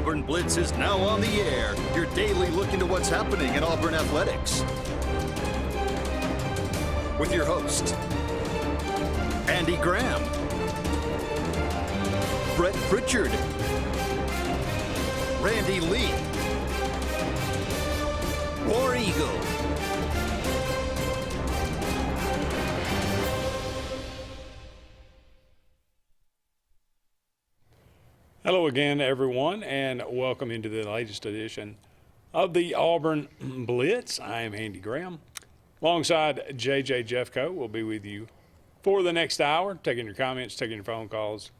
Auburn Blitz is now on the air, your daily look into what's happening in Auburn athletics. With your host, Andy Graham, Brett Pritchard, Randy Lee, War Eagle. Hello again, everyone, and welcome into the latest edition of the Auburn Blitz. I am Andy Graham. Alongside JJ Jeffco, we'll be with you for the next hour, taking your comments, taking your phone calls,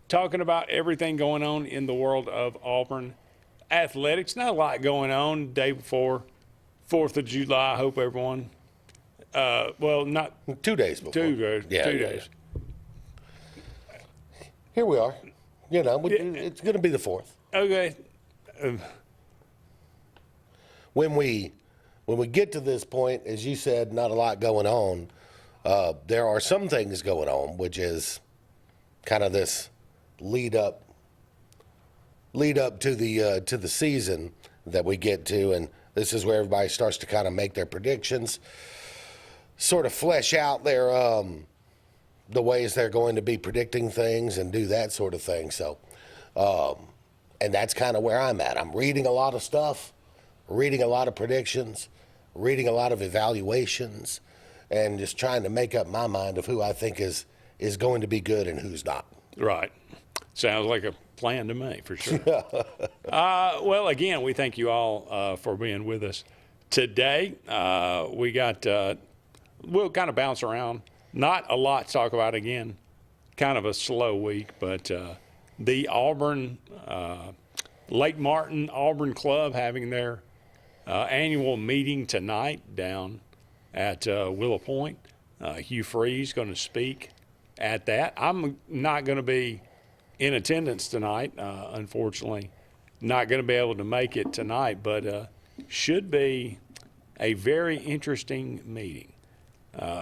talking about everything going on in the world of Auburn athletics. Not a lot going on day before 4th of July. I hope everyone, not 2 days before. Two days. Here we are. You know, it's going to be the 4th. Okay. When we get to this point, as you said, not a lot going on. There are some things going on, which is kind of this lead up to the season that we get to, and this is where everybody starts to kind of make their predictions, sort of flesh out their the ways they're going to be predicting things and do that sort of thing. So, and that's kind of where I'm at. I'm reading a lot of stuff, reading a lot of predictions, reading a lot of evaluations, and just trying to make up my mind of who I think is going to be good and who's not. Right. Sounds like a plan to me, for sure. Well, again, we thank you all for being with us today. We got, we'll kind of bounce around. Not a lot to talk about again. Kind of a slow week, but the Auburn, Lake Martin Auburn Club having their annual meeting tonight down at Willow Point. Hugh Freeze going to speak at that. I'm not going to be in attendance tonight, unfortunately. Not going to be able to make it tonight, but should be a very interesting meeting.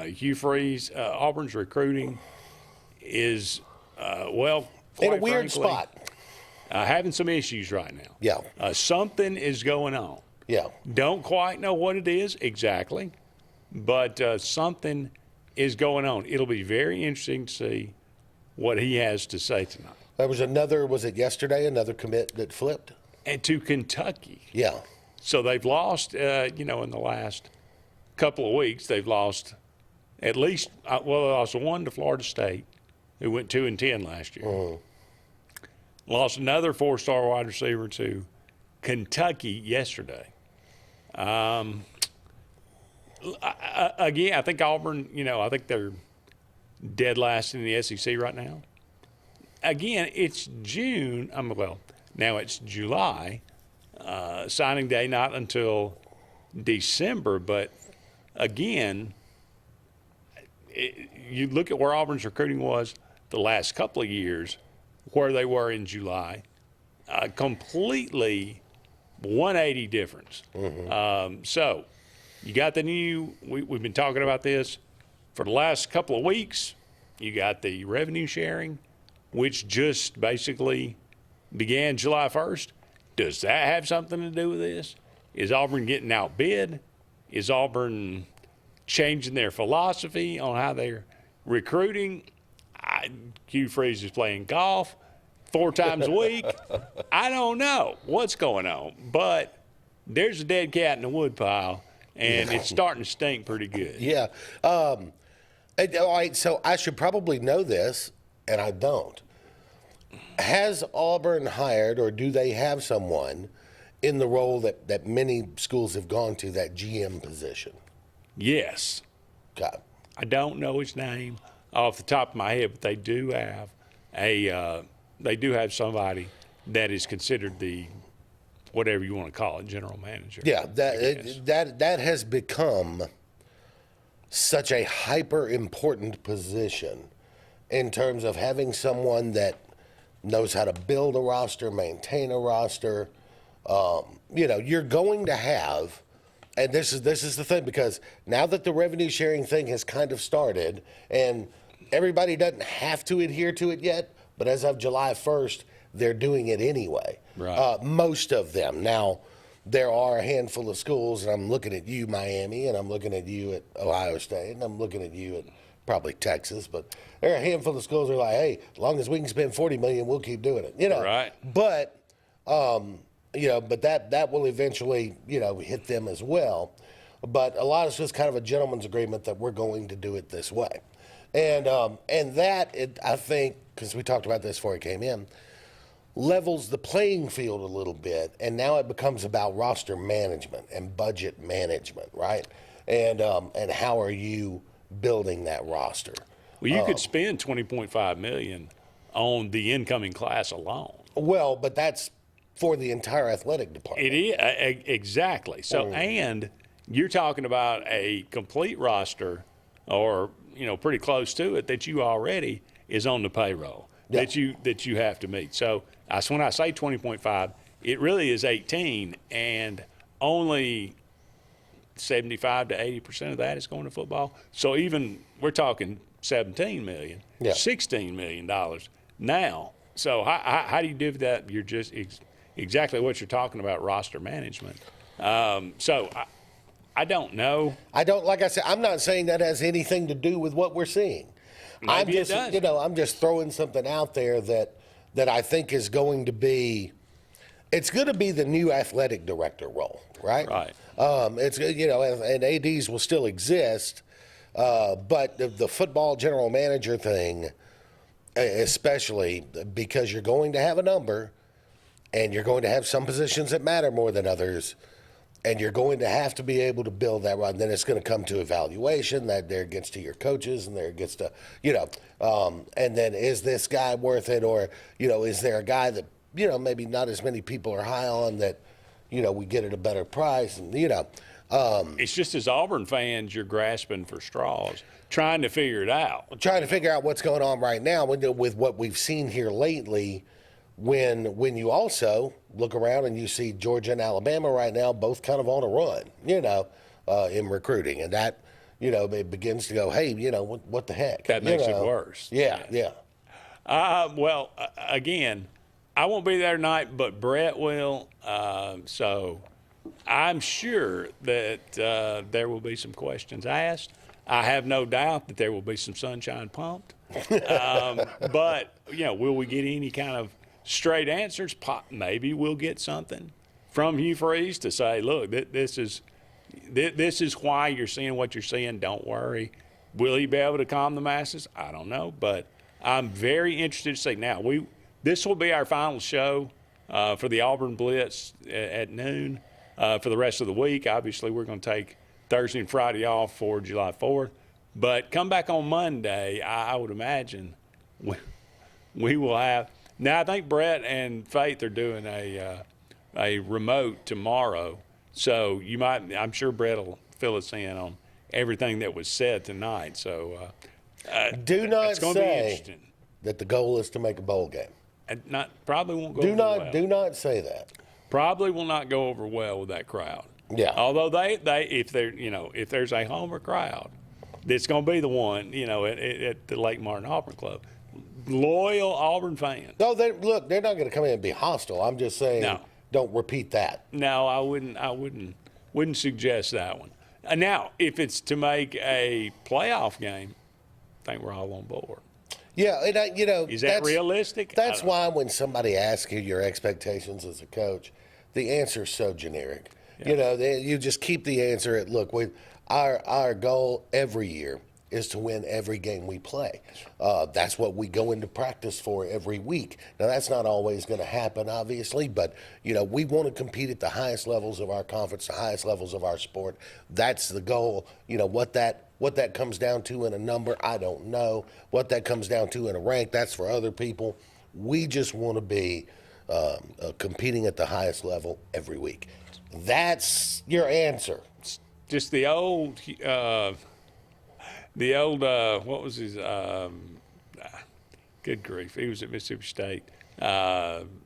Hugh Freeze, Auburn's recruiting is, in a weird spot. Having some issues right now. Yeah. Something is going on. Yeah. Don't quite know what it is exactly, but something is going on. It'll be very interesting to see what he has to say tonight. There was was it yesterday, another commit that flipped? And to Kentucky. Yeah. So they've lost, in the last couple of weeks, they've lost at least, they lost one to Florida State, who went 2-10 last year. Mm-hmm. Lost another 4-star wide receiver to Kentucky yesterday. Again, I think Auburn, I think they're dead last in the SEC right now. Again, it's June. Now it's July. Signing day not until December, but again, you look at where Auburn's recruiting was the last couple of years, where they were in July, completely 180 difference. Mm-hmm. So you got the new, we've been talking about this for the last couple of weeks. You got the revenue sharing, which just basically began July 1st. Does that have something to do with this? Is Auburn getting outbid? Is Auburn changing their philosophy on how they're recruiting? Hugh Freeze is playing golf 4 times a week. I don't know what's going on, but there's a dead cat in the woodpile, and it's starting to stink pretty good. Yeah. All right, so I should probably know this, and I don't. Has Auburn hired, or do they have someone in the role that many schools have gone to, that GM position? Yes. Okay. I don't know his name off the top of my head, but they do have somebody that is considered the, whatever you want to call it, general manager. Yeah, that has become such a hyper important position in terms of having someone that knows how to build a roster, maintain a roster. You're going to have, and this is the thing, because now that the revenue sharing thing has kind of started, and everybody doesn't have to adhere to it yet, but as of July 1st, they're doing it anyway. Right. Most of them. Now, there are a handful of schools, and I'm looking at you, Miami, and I'm looking at you at Ohio State, and I'm looking at you at probably Texas, but there are a handful of schools that are like, hey, as long as we can spend $40 million, we'll keep doing it. Right. But but that will eventually hit them as well. But a lot of it's just kind of a gentleman's agreement that we're going to do it this way, and I think, because we talked about this before it came in, levels the playing field a little bit, and now it becomes about roster management and budget management, right? And how are you building that roster? Well, you could spend $20.5 million on the incoming class alone. Well, but that's for the entire athletic department. It is exactly. So, and you're talking about a complete roster, or pretty close to it, that you already is on the payroll that you have to meet. So, when I say 20.5, it really is 18, and only 75 to 80% of that is going to football. So even we're talking $17 million, $16 million now. So how do you do that? You're just exactly what you're talking about, roster management. So I don't know. Like I said, I'm not saying that has anything to do with what we're seeing. Maybe it does. I'm just throwing something out there that I think is going to be. It's going to be the new athletic director role, right? Right. It's and ADs will still exist, but the football general manager thing, especially because you're going to have a number, and you're going to have some positions that matter more than others, and you're going to have to be able to build that right. And then it's going to come to evaluation. That there gets to your coaches, and there gets to and then is this guy worth it, or is there a guy that maybe not as many people are high on that, we get at a better price, and it's just, as Auburn fans, you're grasping for straws, trying to figure it out. Trying to figure out what's going on right now with what we've seen here lately. When you also look around and you see Georgia and Alabama right now both kind of on a run, in recruiting, and that it begins to go, hey, what the heck? That makes it worse. Yeah. Well, again, I won't be there tonight, but Brett will. So I'm sure that there will be some questions asked. I have no doubt that there will be some sunshine pumped. But, will we get any kind of straight answers? Maybe we'll get something from Hugh Freeze to say, look, this is why you're seeing what you're seeing. Don't worry. Will he be able to calm the masses? I don't know. But I'm very interested to see. Now, this will be our final show for the Auburn Blitz at noon for the rest of the week. Obviously, we're going to take Thursday and Friday off for July 4th. But come back on Monday, I would imagine we will have. Now, I think Brett and Faith are doing a remote tomorrow. So I'm sure Brett will fill us in on everything that was said tonight. So do not it's going to be interesting. That the goal is to make a bowl game. Probably won't go over well. Do not say that. Probably will not go over well with that crowd. Yeah. Although if there's a Homer crowd, it's going to be the one, at the Lake Martin Auburn Club. Loyal Auburn fans. No, they're not going to come in and be hostile. I'm just saying, don't repeat that. No, I wouldn't suggest that one. Now, if it's to make a playoff game, I think we're all on board. Yeah, and is that realistic? That's why when somebody asks you your expectations as a coach, the answer is so generic. Yeah. You just keep the answer at, look, our goal every year is to win every game we play. That's what we go into practice for every week. Now, that's not always going to happen, obviously, but, we want to compete at the highest levels of our conference, the highest levels of our sport. That's the goal. What that comes down to in a number, I don't know. What that comes down to in a rank, that's for other people. We just want to be competing at the highest level every week. That's your answer. Just the old what was his, good grief, he was at Mississippi State,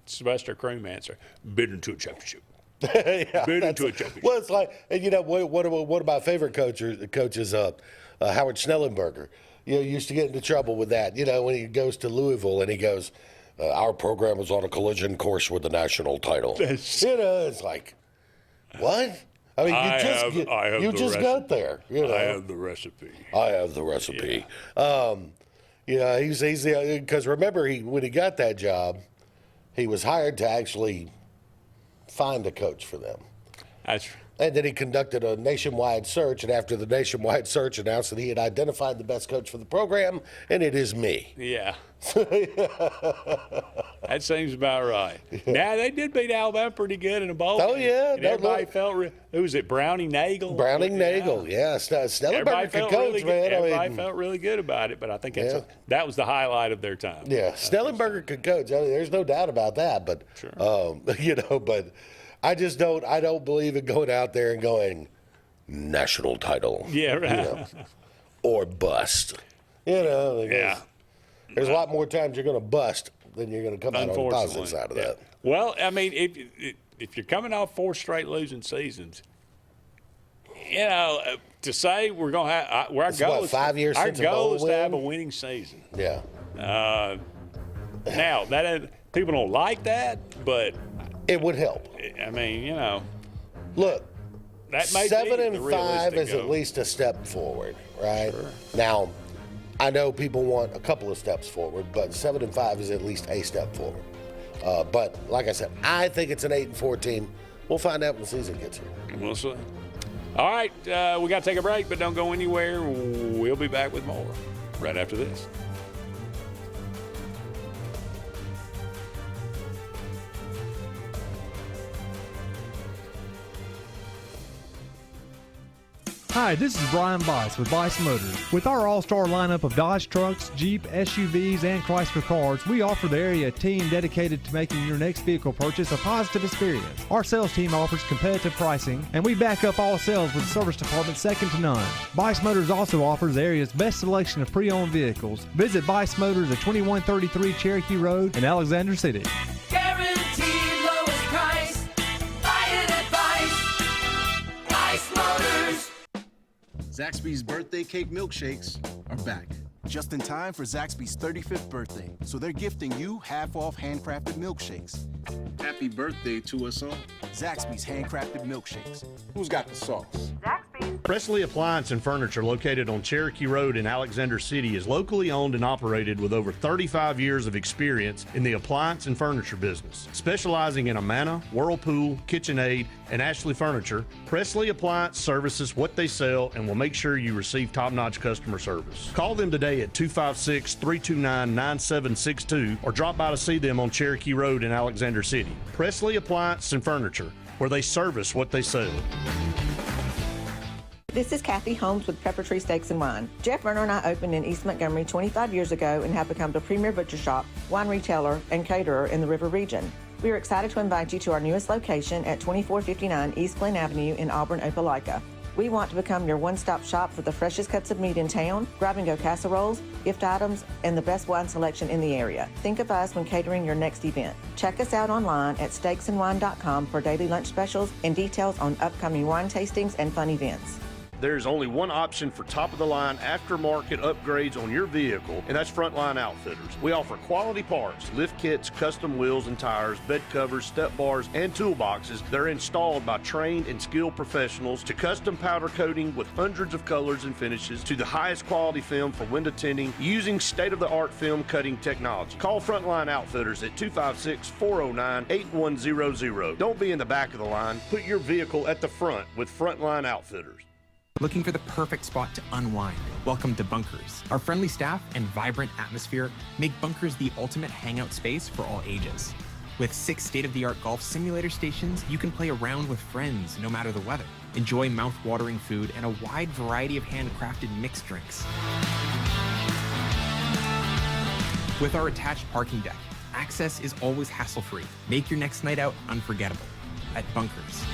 Sylvester Croom answer, bid to a championship. Bid into a championship. Well, it's like, and one of my favorite coaches, Howard Schnellenberger, used to get into trouble with that, when he goes to Louisville and he goes, our program is on a collision course with the national title. It's like, what? I mean, you just got there. I have the recipe. I have the recipe. He's because remember, when he got that job, he was hired to actually find a coach for them. That's And then he conducted a nationwide search, and after the nationwide search announced that he had identified the best coach for the program, and it is me. Yeah. That seems about right. Now, they did beat Alabama pretty good in a bowl game. Oh, yeah. And everybody felt who was it, Brownie Nagel? Browning Nagel, yeah. Snellenberger could coach, man. Everybody felt really good about it, but I think that was the highlight of their time. Yeah, Snellenberger could coach. I mean, there's no doubt about that, but, Sure. but I just don't believe in going out there and going, national title. Yeah, right. Or bust. Yeah. There's a lot more times you're going to bust than you're going to come out on the positive side of that. Well, I mean, if you're coming off 4 straight losing seasons, to say we're going to have our goal is 5 years our since goal is to have a win? winning season. Yeah. Now people don't like that, but It would help. I mean, Look, that may 7 be and the 5 realistic is goal. at least a step forward, right? Sure. Now, I know people want a couple of steps forward, but 7 and 5 is at least a step forward. But like I said, I think it's an 8-4 team. We'll find out when the season gets here. We'll see. All right, we got to take a break, but don't go anywhere. We'll be back with more right after this. Hi, this is Brian Bice with Bice Motors. With our all-star lineup of Dodge trucks, Jeep, SUVs, and Chrysler cars, we offer the area a team dedicated to making your next vehicle purchase a positive experience. Our sales team offers competitive pricing, and we back up all sales with a service department second to none. Bice Motors also offers the area's best selection of pre-owned vehicles. Visit Bice Motors at 2133 Cherokee Road in Alexander City. Guaranteed lowest price. Buy it at Bice Motors. Zaxby's birthday cake milkshakes are back. Just in time for Zaxby's 35th birthday, so they're gifting you half-off handcrafted milkshakes. Happy birthday to us all. Zaxby's handcrafted milkshakes. Who's got the sauce? Presley Appliance and Furniture, located on Cherokee Road in Alexander City, is locally owned and operated with over 35 years of experience in the appliance and furniture business. Specializing in Amana, Whirlpool, KitchenAid, and Ashley Furniture, Presley Appliance services what they sell and will make sure you receive top-notch customer service. Call them today at 256-329-9762 or drop by to see them on Cherokee Road in Alexander City. Presley Appliance and Furniture, where they service what they sell. This is Kathy Holmes with Pepper Tree Steaks and Wine. Jeff Verner and I opened in East Montgomery 25 years ago and have become the premier butcher shop, wine retailer, and caterer in the River region. We are excited to invite you to our newest location at 2459 East Glen Avenue in Auburn, Opelika. We want to become your one-stop shop for the freshest cuts of meat in town, grab-and-go casseroles, gift items, and the best wine selection in the area. Think of us when catering your next event. Check us out online at steaksandwine.com for daily lunch specials and details on upcoming wine tastings and fun events. There's only one option for top-of-the-line aftermarket upgrades on your vehicle, and that's Frontline Outfitters. We offer quality parts, lift kits, custom wheels and tires, bed covers, step bars, and toolboxes. They're installed by trained and skilled professionals, to custom powder coating with hundreds of colors and finishes, to the highest quality film for window tinting using state-of-the-art film cutting technology. Call Frontline Outfitters at 256-409-8100. Don't be in the back of the line. Put your vehicle at the front with Frontline Outfitters. Looking for the perfect spot to unwind? Welcome to Bunkers. Our friendly staff and vibrant atmosphere make Bunkers the ultimate hangout space for all ages. With 6 state-of-the-art golf simulator stations, you can play around with friends no matter the weather. Enjoy mouth-watering food and a wide variety of handcrafted mixed drinks. With our attached parking deck, access is always hassle-free. Make your next night out unforgettable at Bunkers.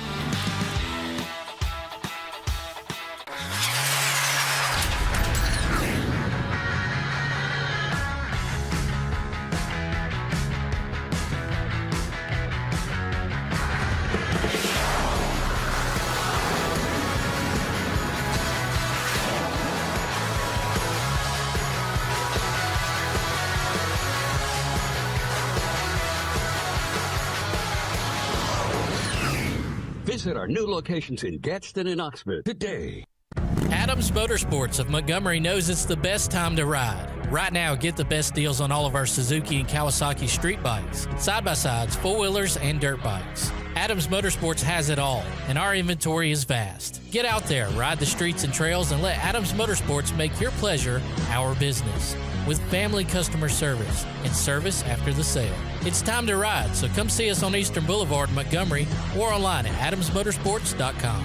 Visit our new locations in Gadsden and Oxford today. Adams Motorsports of Montgomery knows it's the best time to ride. Right now, get the best deals on all of our Suzuki and Kawasaki street bikes, side-by-sides, four-wheelers, and dirt bikes. Adams Motorsports has it all, and our inventory is vast. Get out there, ride the streets and trails, and let Adams Motorsports make your pleasure our business. With family customer service and service after the sale. It's time to ride, so come see us on Eastern Boulevard in Montgomery or online at adamsmotorsports.com.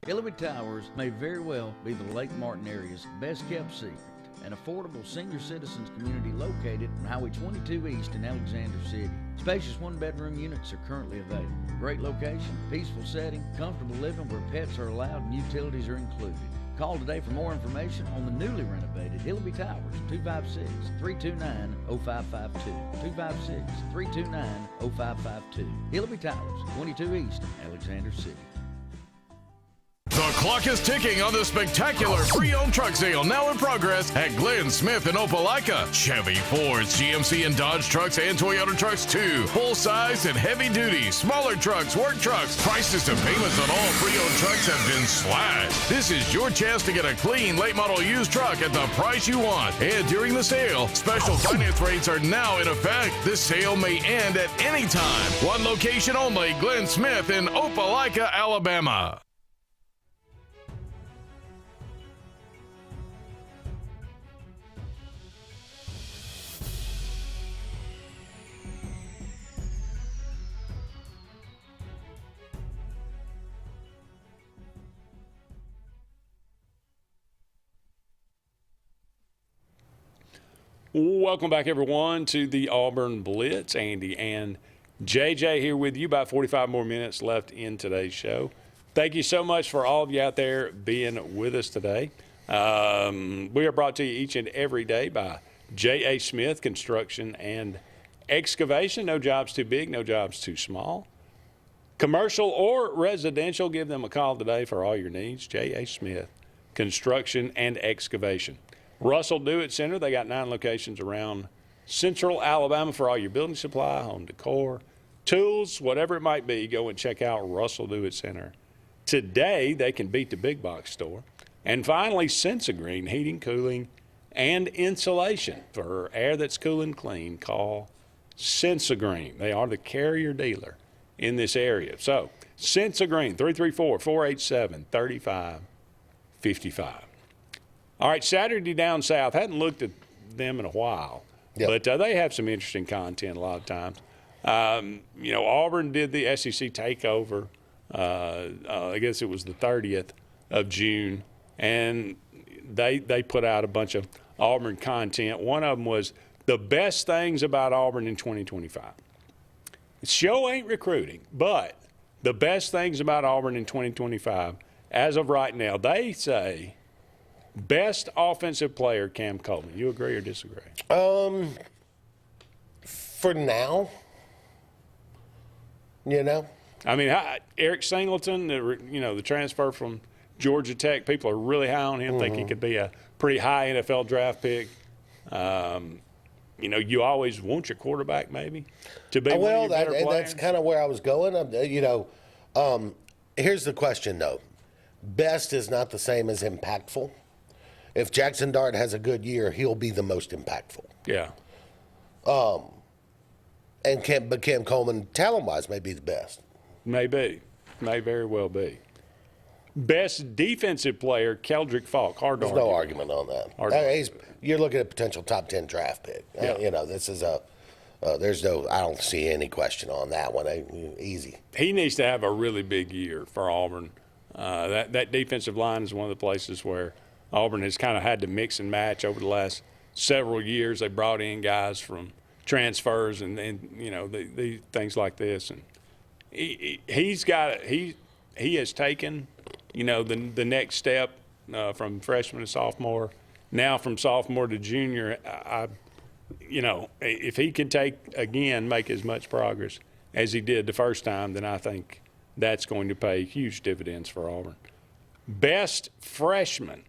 Hillary Towers may very well be the Lake Martin area's best-kept secret. An affordable senior citizens community located on Highway 22 East in Alexander City. Spacious one-bedroom units are currently available. Great location, peaceful setting, comfortable living where pets are allowed and utilities are included. Call today for more information on the newly renovated Hillary Towers, 256-329-0552. 256-329-0552. Hillary Towers, 22 East, Alexander City. The clock is ticking on the spectacular pre-owned truck sale now in progress at Glenn Smith in Opelika. Chevy, Ford, GMC, and Dodge trucks and Toyota trucks too. Full size and heavy duty, smaller trucks, work trucks. Prices and payments on all pre-owned trucks have been slashed. This is your chance to get a clean late model used truck at the price you want. And during the sale, special finance rates are now in effect. This sale may end at any time. One location only, Glenn Smith in Opelika, Alabama. Welcome back, everyone, to the Auburn Blitz. Andy and JJ here with you. About 45 more minutes left in today's show. Thank you so much for all of you out there being with us today. We are brought to you each and every day by J.A. Smith Construction and Excavation. No job's too big, no job's too small. Commercial or residential, give them a call today for all your needs. J.A. Smith Construction and Excavation. Russell Do-It Center, they got 9 locations around Central Alabama for all your building supply, home decor, tools, whatever it might be. Go and check out Russell Do-It Center. Today, they can beat the big box store. And finally, Sensagreen, heating, cooling, and insulation. For air that's cool and clean, call Sensagreen. They are the carrier dealer in this area. So, Sensagreen, 334-487-3555. All right, Saturday Down South. Hadn't looked at them in a while, but they have some interesting content a lot of times. Auburn did the SEC takeover. I guess it was the 30th of June, and they put out a bunch of Auburn content. One of them was the best things about Auburn in 2025. The show ain't recruiting, but the best things about Auburn in 2025, as of right now, they say – best offensive player, Cam Coleman. You agree or disagree? For now, I mean, Eric Singleton, the transfer from Georgia Tech, people are really high on him, think he could be a pretty high NFL draft pick. You always want your quarterback maybe to be one of your better players. That's kind of where I was going. Here's the question, though. Best is not the same as impactful. If Jackson Dart has a good year, he'll be the most impactful. Yeah. But Cam Coleman, talent-wise, may be the best. May very well be. Best defensive player, Keldrick Falk. There's no argument on that. You're looking at a potential top 10 draft pick. Yeah. This is I don't see any question on that one. Easy. He needs to have a really big year for Auburn. That defensive line is one of the places where Auburn has kind of had to mix and match over the last several years. They brought in guys from transfers and the things like this, and he has taken the next step from freshman to sophomore. Now from sophomore to junior, if he can make as much progress as he did the first time, then I think that's going to pay huge dividends for Auburn. Best freshman.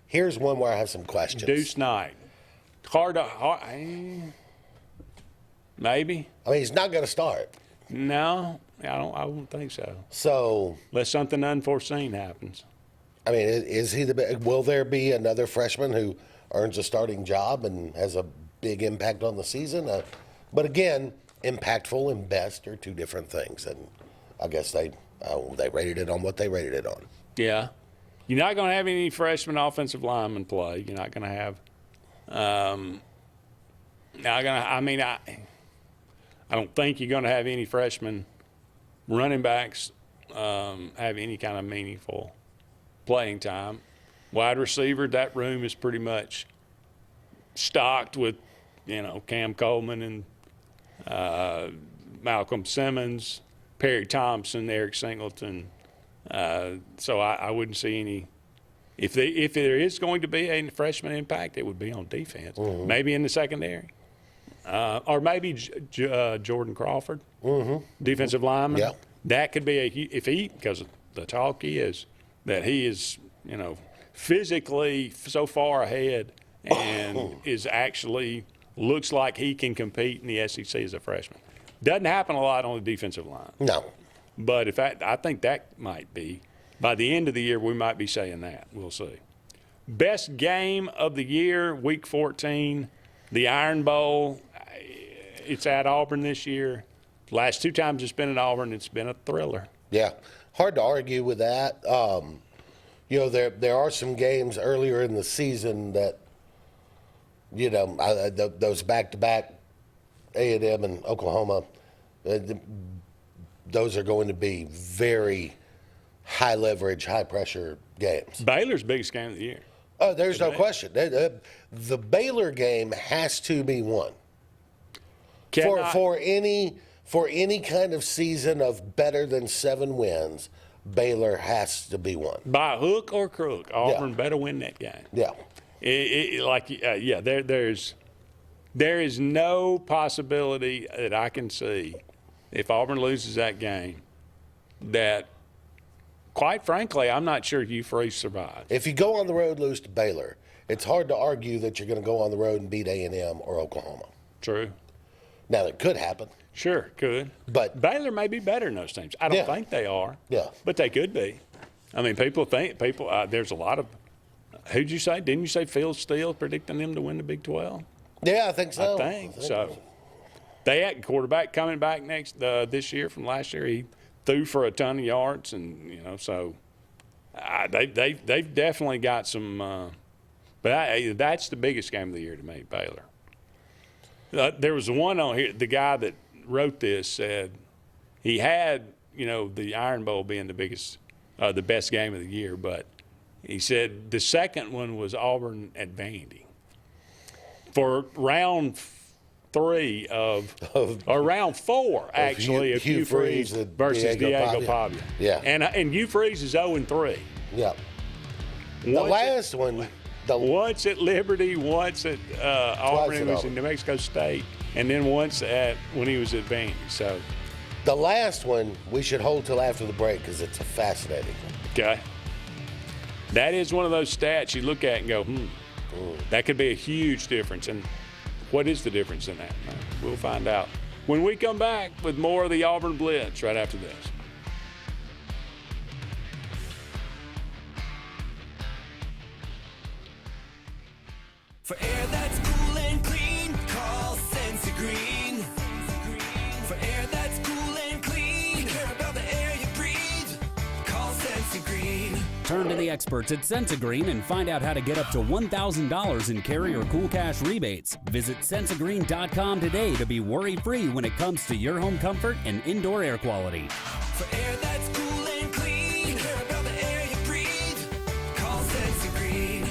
Here's one where I have some questions. Deuce Knight. Maybe. I mean, he's not going to start. No. I won't think so. So, unless something unforeseen happens. I mean, is he will there be another freshman who earns a starting job and has a big impact on the season? But again, impactful and best are two different things, and I guess they rated it on what they rated it on. Yeah. You're not going to have any freshman offensive linemen play. You're not going to have I don't think you're going to have any freshman running backs have any kind of meaningful playing time. Wide receiver, that room is pretty much stocked with, Cam Coleman and Malcolm Simmons, Perry Thompson, Eric Singleton. So I wouldn't see any. If there is going to be a freshman impact, it would be on defense, maybe in the secondary, or maybe Jordan Crawford, defensive lineman. Yeah. That could be because the talk is that he is, physically so far ahead and is actually looks like he can compete in the SEC as a freshman. Doesn't happen a lot on the defensive line. No. But I think that might be, by the end of the year, we might be saying that. We'll see. Best game of the year, Week 14, the Iron Bowl. It's at Auburn this year. Last two times it's been at Auburn, it's been a thriller. Yeah, hard to argue with that. There are some games earlier in the season that, those back-to-back A&M and Oklahoma, those are going to be very high-leverage, high-pressure games. Baylor's biggest game of the year. Oh, there's no question. The Baylor game has to be won. For any kind of season of better than 7 wins, Baylor has to be won. By hook or crook, Auburn better win that game. Yeah. There is no possibility that I can see if Auburn loses that game that, quite frankly, I'm not sure Hugh Freeze survives. If you go on the road, lose to Baylor, it's hard to argue that you're going to go on the road and beat A&M or Oklahoma. True. Now, that could happen. Sure, could. But Baylor may be better than those teams. I don't think they are. Yeah. But they could be. I mean, there's a lot of – who'd you say? Didn't you say Phil Steele predicting them to win the Big 12? Yeah, I think so. I think so. They had quarterback coming back this year from last year. He threw for a ton of yards, and so they've definitely got some. But that's the biggest game of the year to me, Baylor. There was one on here. The guy that wrote this said he had the Iron Bowl being the best game of the year, but he said the second one was Auburn at Vandy. For round 3 or round 4 actually of Hugh Freeze versus Diego Pavia. Yeah. And Hugh Freeze is 0-3. Yeah. The last one. Once at Liberty, once at Auburn, he was in New Mexico State, and then once when he was at Vandy. So the last one we should hold till after the break because it's fascinating. Okay. That is one of those stats you look at and go, that could be a huge difference. And what is the difference in that? We'll find out when we come back with more of the Auburn Blitz right after this. For air that's cool and clean, call Senza Green. For air that's cool and clean, we care about the air you breathe. Call Senza Green. Turn to the experts at Sensagreen and find out how to get up to $1,000 in Carrier Cool Cash rebates. Visit Sensagreen.com today to be worry-free when it comes to your home comfort and indoor air quality. For air that's cool and clean, we care about the air you breathe. Call Senza Green.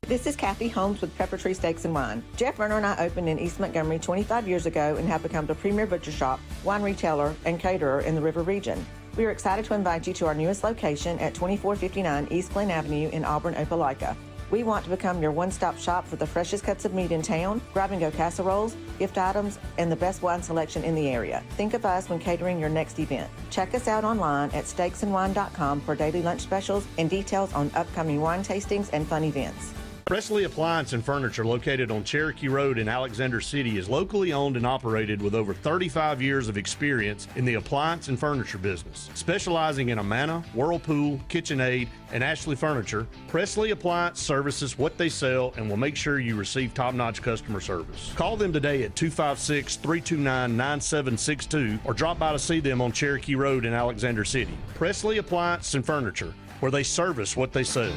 This is Kathy Holmes with Pepper Tree Steaks and Wine. Jeff Verner and I opened in East Montgomery 25 years ago and have become the premier butcher shop, wine retailer, and caterer in the River region. We are excited to invite you to our newest location at 2459 East Glen Avenue in Auburn, Opelika. We want to become your one-stop shop for the freshest cuts of meat in town, grab-and-go casseroles, gift items, and the best wine selection in the area. Think of us when catering your next event. Check us out online at steaksandwine.com for daily lunch specials and details on upcoming wine tastings and fun events. Presley Appliance and Furniture, located on Cherokee Road in Alexander City, is locally owned and operated with over 35 years of experience in the appliance and furniture business. Specializing in Amana, Whirlpool, KitchenAid, and Ashley Furniture, Presley Appliance services what they sell and will make sure you receive top-notch customer service. Call them today at 256-329-9762 or drop by to see them on Cherokee Road in Alexander City. Presley Appliance and Furniture, where they service what they sell.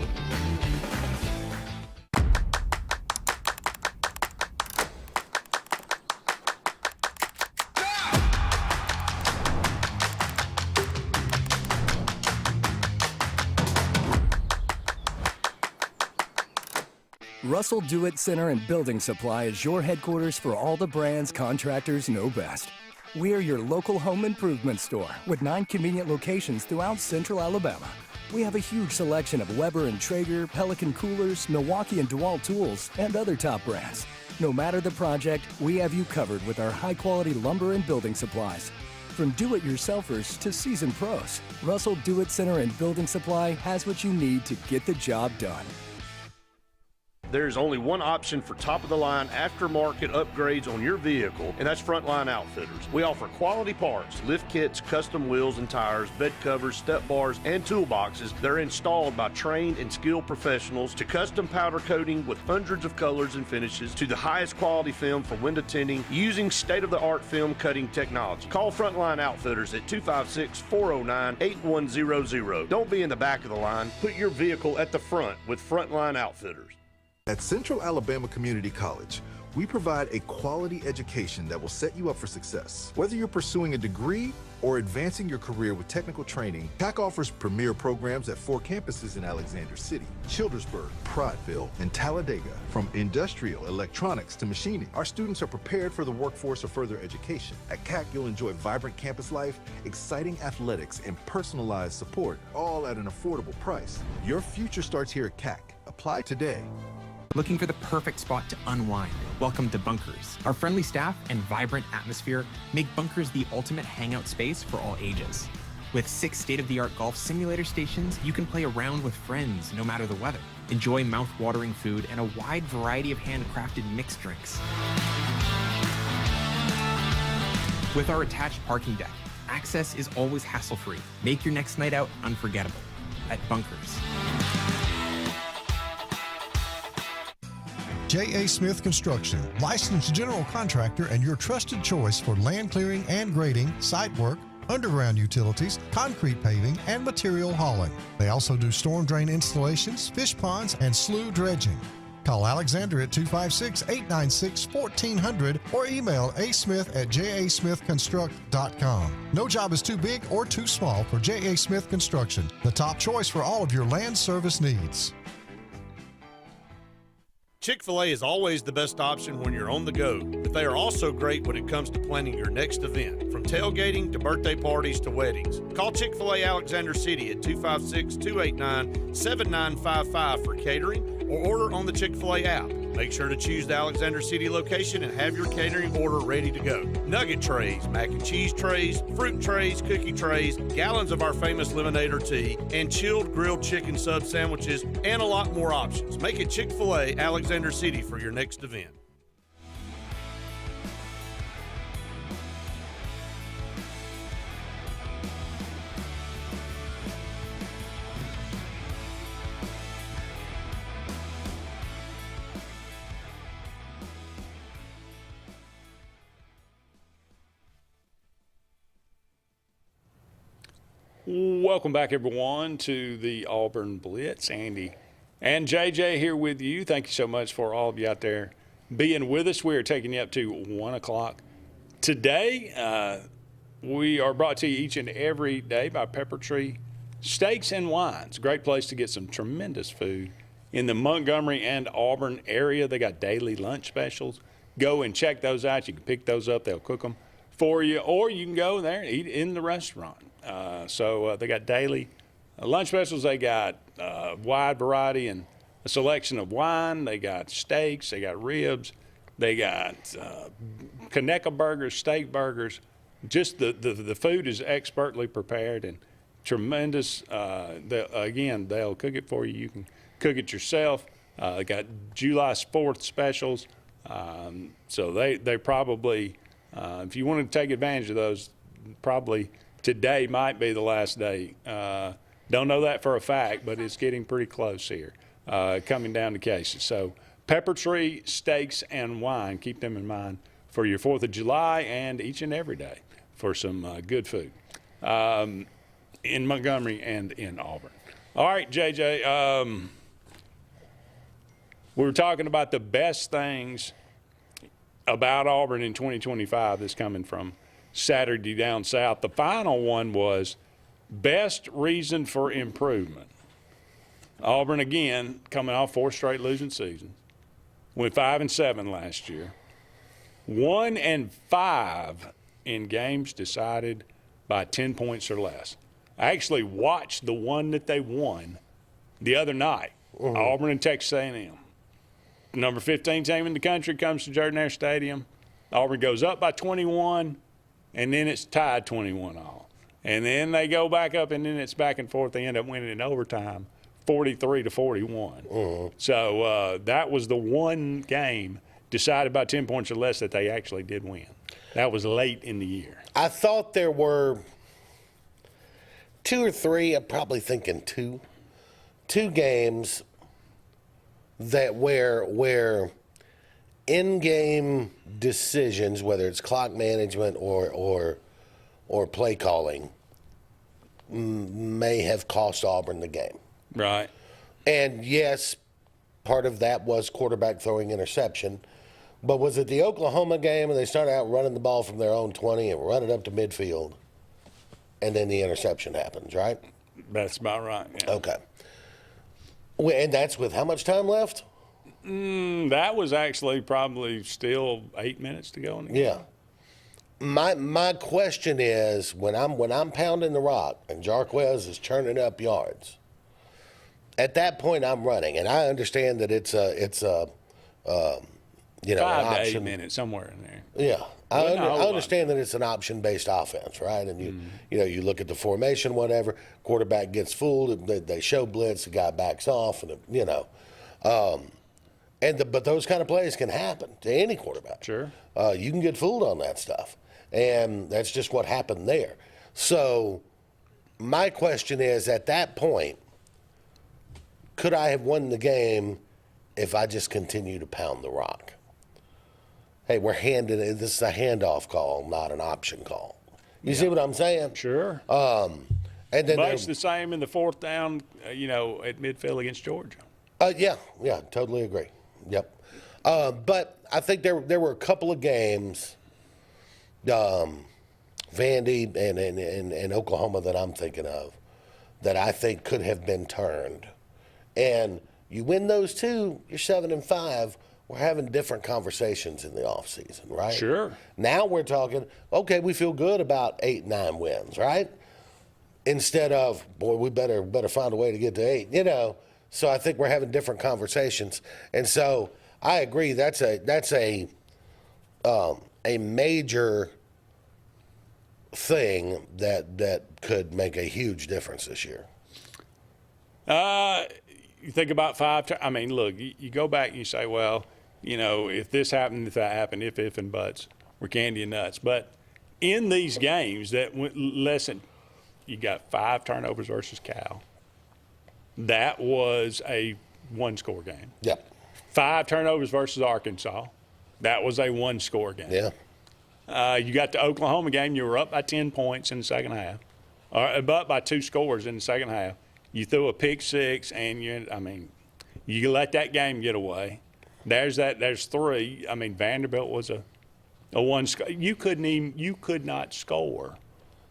Russell Do-It Center and Building Supply is your headquarters for all the brands contractors know best. We're your local home improvement store with 9 convenient locations throughout central Alabama. We have a huge selection of Weber and Traeger, Pelican coolers, Milwaukee and DeWalt tools, and other top brands. No matter the project, we have you covered with our high-quality lumber and building supplies. From do-it-yourselfers to seasoned pros, Russell Do-It Center and Building Supply has what you need to get the job done. There's only one option for top-of-the-line aftermarket upgrades on your vehicle, and that's Frontline Outfitters. We offer quality parts, lift kits, custom wheels and tires, bed covers, step bars, and toolboxes that are installed by trained and skilled professionals, to custom powder coating with hundreds of colors and finishes, to the highest quality film for window tinting using state-of-the-art film cutting technology. Call Frontline Outfitters at 256-409-8100. Don't be in the back of the line. Put your vehicle at the front with Frontline Outfitters. At Central Alabama Community College, we provide a quality education that will set you up for success. Whether you're pursuing a degree or advancing your career with technical training, TAC offers premier programs at 4 campuses in Alexander City, Childersburg, Prattville, and Talladega. From industrial, electronics to machining, our students are prepared for the workforce or further education. At CAC, you'll enjoy vibrant campus life, exciting athletics, and personalized support, all at an affordable price. Your future starts here at CAC. Apply today. Looking for the perfect spot to unwind? Welcome to Bunkers. Our friendly staff and vibrant atmosphere make Bunkers the ultimate hangout space for all ages. With 6 state-of-the-art golf simulator stations, you can play around with friends no matter the weather. Enjoy mouth-watering food and a wide variety of handcrafted mixed drinks. With our attached parking deck, access is always hassle-free. Make your next night out unforgettable at Bunkers. J.A. Smith Construction, licensed general contractor and your trusted choice for land clearing and grading, site work, underground utilities, concrete paving, and material hauling. They also do storm drain installations, fish ponds, and slough dredging. Call Alexander at 256-896-1400 or email asmith@jasmithconstruct.com. No job is too big or too small for J.A. Smith Construction, the top choice for all of your land service needs. Chick-fil-A is always the best option when you're on the go, but they are also great when it comes to planning your next event, from tailgating to birthday parties to weddings. Call Chick-fil-A Alexander City at 256-289-7955 for catering, or order on the Chick-fil-A app. Make sure to choose the Alexander City location and have your catering order ready to go. Nugget trays, mac and cheese trays, fruit trays, cookie trays, gallons of our famous lemonade or tea, and chilled grilled chicken sub sandwiches, and a lot more options. Make it Chick-fil-A Alexander City for your next event. Welcome back, everyone, to the Auburn Blitz. Andy and JJ here with you. Thank you so much for all of you out there being with us. We are taking you up to 1 o'clock today. We are brought to you each and every day by Pepper Tree Steaks and Wines. Great place to get some tremendous food in the Montgomery and Auburn area. They got daily lunch specials. Go and check those out. You can pick those up. They'll cook them for you, or you can go there and eat in the restaurant. So they got daily lunch specials. They got a wide variety and a selection of wine. They got steaks. They got ribs. They got Conecuh burgers, steak burgers. Just the food is expertly prepared and tremendous. Again, they'll cook it for you. You can cook it yourself. They got July 4th specials. So they probably, if you want to take advantage of those, probably today might be the last day. Don't know that for a fact, but it's getting pretty close here, coming down to cases. So Pepper Tree Steaks and Wine, keep them in mind for your 4th of July and each and every day for some good food in Montgomery and in Auburn. All right, JJ, we were talking about the best things about Auburn in 2025 that's coming from Saturday Down South. The final one was best reason for improvement. Auburn, again, coming off 4 straight losing seasons, went 5-7 last year. 1-5 in games decided by 10 points or less. I actually watched the one that they won the other night, Auburn and Texas A&M. Number 15 team in the country comes to Jordan-Hare Stadium. Auburn goes up by 21, and then it's tied 21-all. And then they go back up, and then it's back and forth. They end up winning in overtime, 43-41. So that was the one game decided by 10 points or less that they actually did win. That was late in the year. I thought there were 2 or 3, I'm probably thinking 2 games that where in-game decisions, whether it's clock management or play calling, may have cost Auburn the game. Right. And yes, part of that was quarterback throwing interception. But was it the Oklahoma game and they started out running the ball from their own 20 and run it up to midfield, and then the interception happens, right? That's about right, yeah. Okay. And that's with how much time left? That was actually probably still 8 minutes to go in the game. Yeah. My question is, when I'm pounding the rock and Jarquez is churning up yards, at that point I'm running, and I understand that it's a 5 an to option. 8 minutes, somewhere in there. Yeah, I understand that it's an option-based offense, right? And you look at the formation, whatever. Quarterback gets fooled, they show blitz, the guy backs off, and but those kind of plays can happen to any quarterback. Sure, you can get fooled on that stuff, and that's just what happened there. So, my question is, at that point, could I have won the game if I just continue to pound the rock? Hey, this is a handoff call, not an option call. You see what I'm saying? Sure. And then much the same in the 4th down, at midfield against Georgia. Yeah, totally agree. Yep. But I think there were a couple of games, Vandy and Oklahoma that I'm thinking of, that I think could have been turned. And you win those 2, you're 7-5. We're having different conversations in the offseason, right? Sure. Now we're talking, okay, we feel good about 8-9 wins, right? Instead of, boy, we better find a way to get to 8, So I think we're having different conversations. And so I agree, that's a major thing that could make a huge difference this year. You think about 5 – look, you go back and you say, well, if this happened, if that happened, if and buts, we're candy and nuts. But in these games that went less than – you got 5 turnovers versus Cal. That was a 1-score game. Yep. 5 turnovers versus Arkansas. That was a 1-score game. Yeah. You got the Oklahoma game. You were up by 10 points in the second half, or up by 2 scores in the second half. You threw a pick 6, and you let that game get away. There's 3. Vanderbilt was a 1-score. You could not score.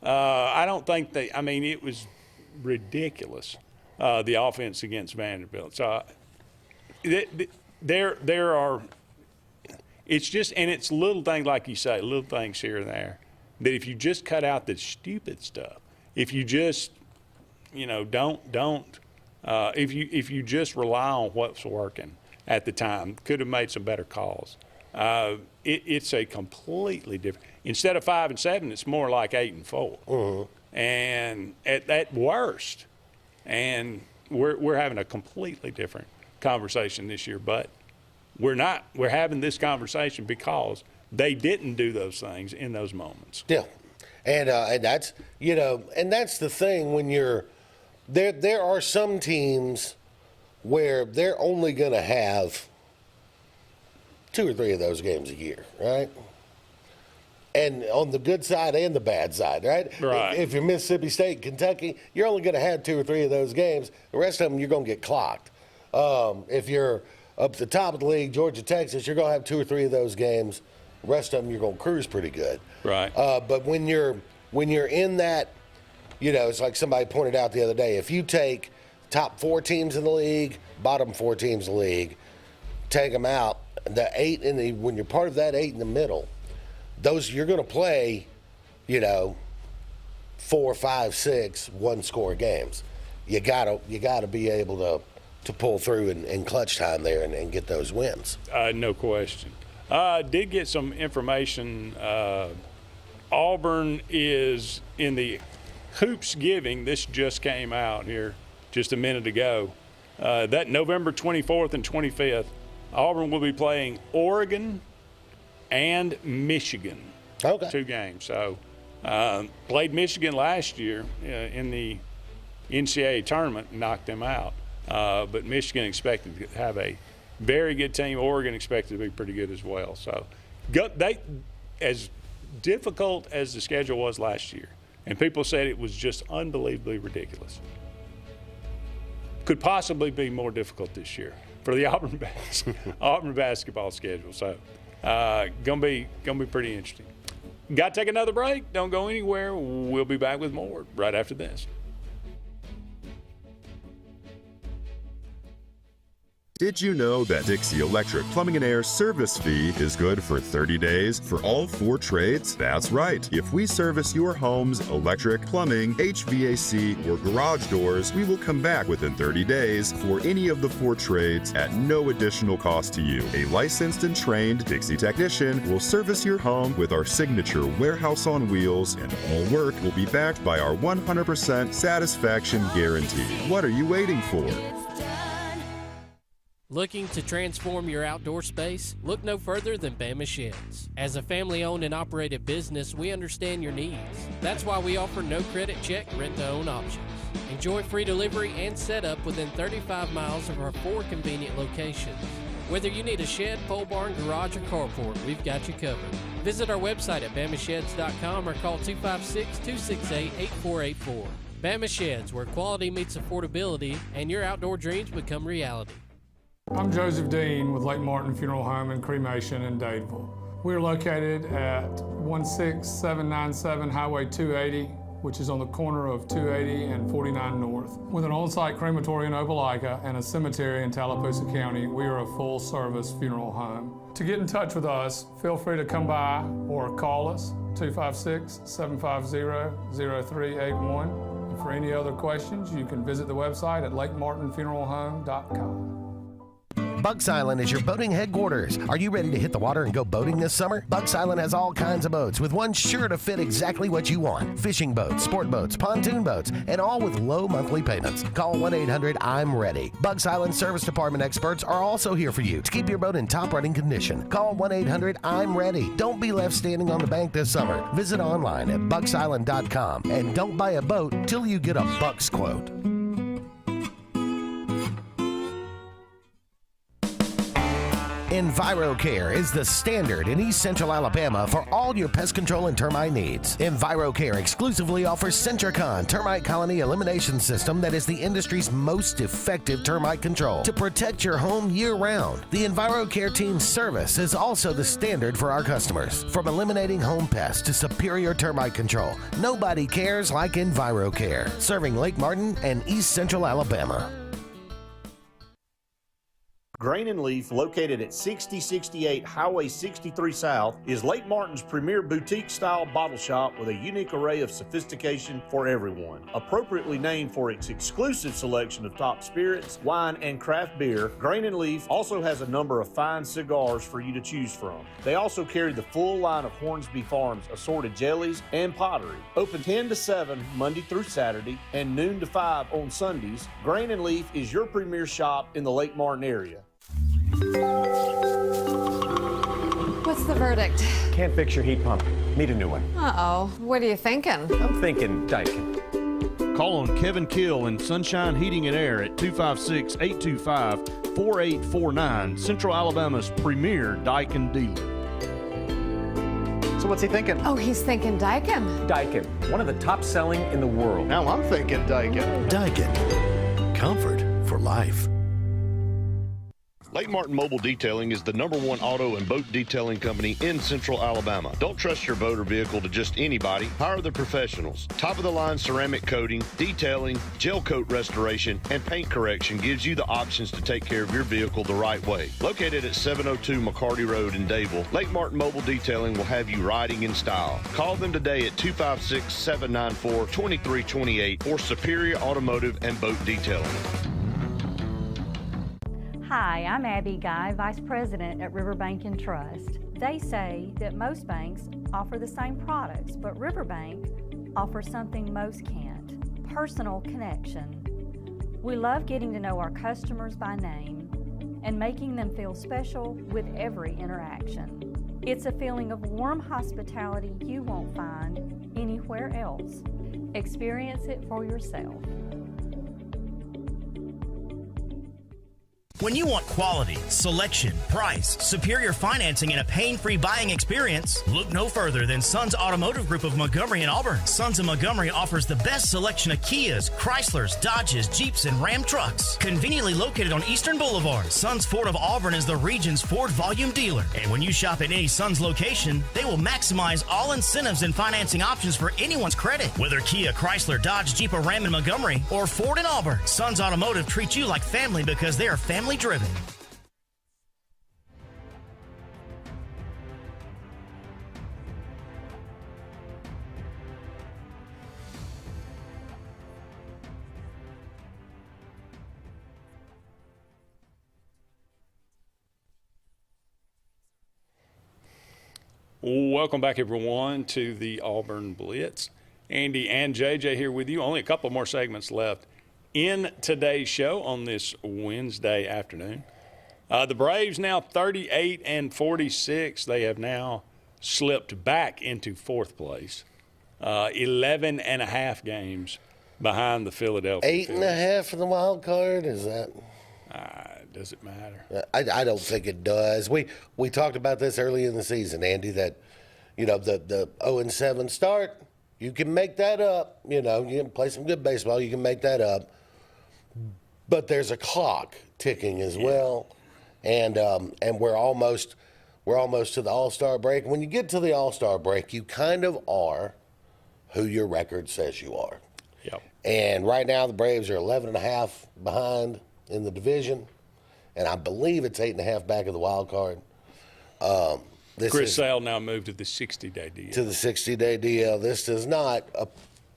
I don't think it was ridiculous. The offense against Vanderbilt. So there are. It's just, and it's little things like you say, little things here and there, that if you just cut out the stupid stuff, if you just, if you just rely on what's working at the time, could have made some better calls. It's a completely different. Instead of 5-7, it's more like 8-4, and at worst, and we're having a completely different conversation this year, but we're not. We're having this conversation because they didn't do those things in those moments. Yeah, and that's and that's the thing when you're there. There are some teams where they're only going to have 2 or 3 of those games a year, right? And on the good side and the bad side, right? Right. If you're Mississippi State, Kentucky, you're only going to have 2 or 3 of those games. The rest of them, you're going to get clocked. If you're up at the top of the league, Georgia, Texas, you're going to have 2 or 3 of those games. The rest of them, you're going to cruise pretty good. Right. But when you're in that, it's like somebody pointed out the other day. If you take top 4 teams in the league, bottom 4 teams in the league, take them out, the 8 when you're part of that 8 in the middle, those you're going to play, 4, 5, 6 one-score games. You gotta be able to pull through in clutch time there and get those wins. No question. Did get some information. Auburn is in the Hoops Giving. This just came out here just a minute ago. That November 24th and 25th, Auburn will be playing Oregon and Michigan. Okay. 2 games. So played Michigan last year in the NCAA tournament and knocked them out. But Michigan expected to have a very good team. Oregon expected to be pretty good as well. So as difficult as the schedule was last year, and people said it was just unbelievably ridiculous, could possibly be more difficult this year for the Auburn basketball schedule. So gonna be pretty interesting. Got to take another break. Don't go anywhere. We'll be back with more right after this. Did you know that Dixie Electric Plumbing and Air service fee is good for 30 days for all 4 trades? That's right. If we service your home's electric, plumbing, HVAC, or garage doors, we will come back within 30 days for any of the 4 trades at no additional cost to you. A licensed and trained Dixie technician will service your home with our signature warehouse on wheels, and all work will be backed by our 100% satisfaction guarantee. What are you waiting for? Looking to transform your outdoor space? Look no further than Bama Sheds. As a family-owned and operated business, we understand your needs. That's why we offer no credit check, rent-to-own options. Enjoy free delivery and setup within 35 miles of our 4 convenient locations. Whether you need a shed, pole barn, garage, or carport, we've got you covered. Visit our website at bamasheds.com or call 256-268-8484. Bama Sheds, where quality meets affordability and your outdoor dreams become reality. I'm Joseph Dean with Lake Martin Funeral Home and Cremation in Dadeville. We are located at 16797 Highway 280, which is on the corner of 280 and 49 North. With an on-site crematory in Opelika and a cemetery in Tallapoosa County, we are a full-service funeral home. To get in touch with us, feel free to come by or call us, 256-750-0381. And for any other questions, you can visit the website at lakemartinfuneralhome.com. Bucks Island is your boating headquarters. Are you ready to hit the water and go boating this summer? Bucks Island has all kinds of boats, with one sure to fit exactly what you want. Fishing boats, sport boats, pontoon boats, and all with low monthly payments. Call 1-800-I'm-READY. Bucks Island Service Department experts are also here for you to keep your boat in top running condition. Call 1-800-I'm-READY. Don't be left standing on the bank this summer. Visit online at bucksisland.com and don't buy a boat till you get a Bucks quote. EnviroCare is the standard in East Central Alabama for all your pest control and termite needs. EnviroCare exclusively offers Centricon termite colony elimination system that is the industry's most effective termite control to protect your home year-round. The EnviroCare team's service is also the standard for our customers. From eliminating home pests to superior termite control, nobody cares like EnviroCare, serving Lake Martin and East Central Alabama. Grain and Leaf, located at 6068 Highway 63 South, is Lake Martin's premier boutique-style bottle shop with a unique array of sophistication for everyone. Appropriately named for its exclusive selection of top spirits, wine, and craft beer, Grain and Leaf also has a number of fine cigars for you to choose from. They also carry the full line of Hornsby Farms assorted jellies and pottery. Open 10 to 7 Monday through Saturday and noon to 5 on Sundays, Grain and Leaf is your premier shop in the Lake Martin area. What's the verdict? Can't fix your heat pump. Need a new one. Uh-oh. What are you thinking? I'm thinking Daikin. Call on Kevin Kill and Sunshine Heating and Air at 256-825-4849, Central Alabama's premier Daikin dealer. So what's he thinking? Oh, he's thinking Daikin. Daikin, one of the top selling in the world. Now I'm thinking Daikin. Daikin. Comfort for life. Lake Martin Mobile Detailing is the #1 auto and boat detailing company in Central Alabama. Don't trust your boat or vehicle to just anybody. Hire the professionals. Top-of-the-line ceramic coating, detailing, gel coat restoration, and paint correction gives you the options to take care of your vehicle the right way. Located at 702 McCarty Road in Dadeville, Lake Martin Mobile Detailing will have you riding in style. Call them today at 256-794-2328 or Superior Automotive and Boat Detailing. Hi, I'm Abby Guy, Vice President at Riverbank and Trust. They say that most banks offer the same products, but Riverbank offers something most can't: personal connection. We love getting to know our customers by name and making them feel special with every interaction. It's a feeling of warm hospitality you won't find anywhere else. Experience it for yourself. When you want quality, selection, price, superior financing, and a pain-free buying experience, look no further than Sons Automotive Group of Montgomery and Auburn. Sons of Montgomery offers the best selection of Kias, Chryslers, Dodges, Jeeps, and Ram trucks. Conveniently located on Eastern Boulevard, Sons Ford of Auburn is the region's Ford volume dealer. And when you shop at any Sons location, they will maximize all incentives and financing options for anyone's credit. Whether Kia, Chrysler, Dodge, Jeep, or Ram in Montgomery, or Ford in Auburn, Sons Automotive treats you like family because they are family driven. Welcome back, everyone, to the Auburn Blitz. Andy and JJ here with you. Only a couple more segments left in today's show on this Wednesday afternoon. The Braves now 38-46. They have now slipped back into fourth place. 11.5 games behind the Philadelphia Phillies. 8.5 for the wild card? Is that? Does it matter? I don't think it does. We talked about this early in the season, Andy, that, you know, the 0-7 start, you can make that up. You know, you can play some good baseball, you can make that up. But there's a clock ticking as well, and we're almost to the All-Star break. When you get to the All-Star break, you kind of are who your record says you are. Yep. And right now the Braves are 11.5 behind in the division, and I believe it's 8.5 back of the wild card. Chris Sale now moved to the 60-day DL. To the 60-day DL. This does not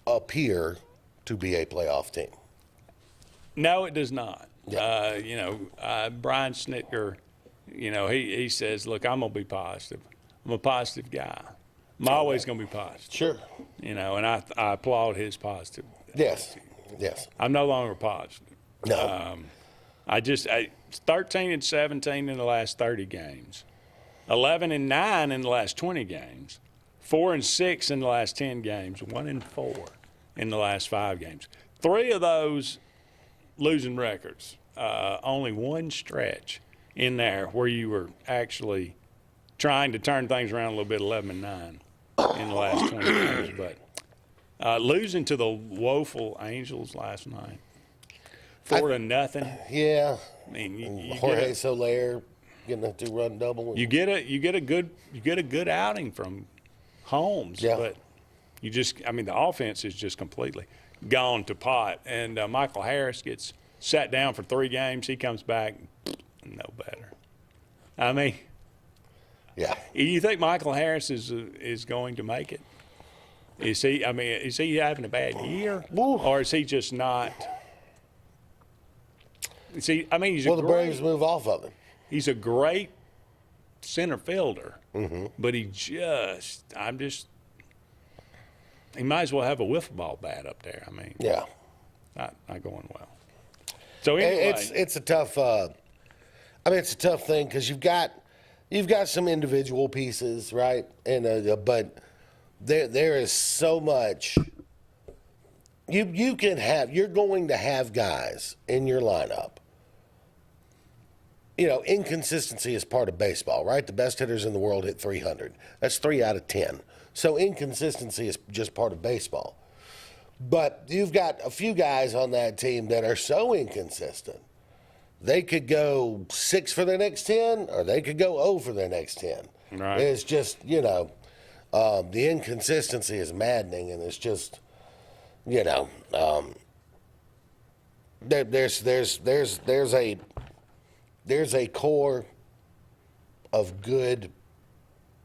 appear to be a playoff team. No, it does not. Yeah. Brian Snitker, he says, look, I'm going to be positive. I'm a positive guy. I'm always going to be positive. Sure. And I applaud his positive. Yes. I'm no longer positive. No. 13-17 in the last 30 games. 11-9 in the last 20 games. 4-6 in the last 10 games. 1-4 in the last 5 games. 3 of those losing records. Only one stretch in there where you were actually trying to turn things around a little bit, 11-9 in the last 20 games. But losing to the woeful Angels last night, 4-0. Yeah. I mean, Jorge Soler getting a 2-run double. You get a good outing from Holmes, but the offense is just completely gone to pot. And Michael Harris gets sat down for 3 games. He comes back no better. I mean, yeah. You think Michael Harris is going to make it? Is he? I mean, is he having a bad year, or is he just not? See, I mean, the Braves move off of him. He's a great center fielder, Mm-hmm. but he might as well have a wiffle ball bat up there. I mean, yeah, not going well. So anyway, it's a tough. It's a tough thing because you've got some individual pieces, right? And but there is so much. You're going to have guys in your lineup. Inconsistency is part of baseball, right? The best hitters in the world hit 300. That's 3 out of 10. So inconsistency is just part of baseball. But you've got a few guys on that team that are so inconsistent. They could go 6 for their next 10, or they could go 0 for their next 10. Right. It's just, the inconsistency is maddening, and it's just, there's a core of good